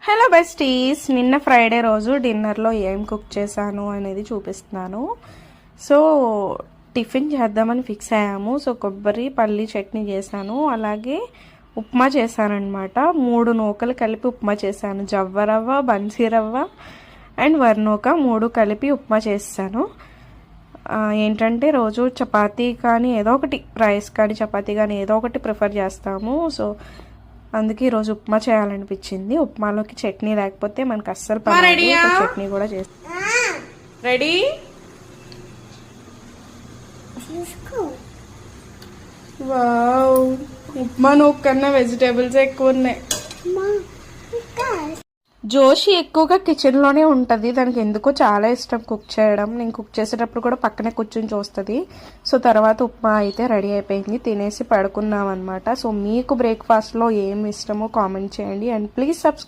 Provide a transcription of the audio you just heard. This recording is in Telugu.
హలో బెస్టీస్, నిన్న ఫ్రైడే రోజు డిన్నర్లో ఏం కుక్ చేశాను అనేది చూపిస్తున్నాను. సో టిఫిన్ చేద్దామని ఫిక్స్ అయ్యాము. సో కొబ్బరి పల్లి చట్నీ చేశాను, అలాగే ఉప్మా చేశానమాట. 3 నూకలు కలిపి ఉప్మా చేశాను. జవ్వ రవ్వ, బన్సీ రవ్వ అండ్ వర్నూక 3 కలిపి ఉప్మా చేశాను. ఏంటంటే రోజు చపాతీ కానీ ఏదో ఒకటి, రైస్ కానీ చపాతీ కానీ ఏదో ఒకటి ప్రిఫర్ చేస్తాము. సో అందుకే ఈరోజు ఉప్మా చేయాలనిపించింది. ఉప్మాలోకి చట్నీ లేకపోతే మనకు అస్సలు పని. చట్నీ కూడా చేస్తాం. రెడీ? వావ్, ఉప్మా నూక కన్నా వెజిటేబుల్స్ ఎక్కువ ఉన్నాయి. జోషి ఎక్కువగా కిచెన్లోనే ఉంటుంది. దానికి ఎందుకో చాలా ఇష్టం కుక్ చేయడం. నేను కుక్ చేసేటప్పుడు కూడా పక్కనే కూర్చొని చూస్తుంది. సో తర్వాత ఉప్మా అయితే రెడీ అయిపోయింది, తినేసి పడుకున్నాం అనమాట. సో మీకు బ్రేక్ఫాస్ట్లో ఏం ఇష్టమో కామెంట్ చేయండి అండ్ ప్లీజ్ సబ్స్క్రైబ్.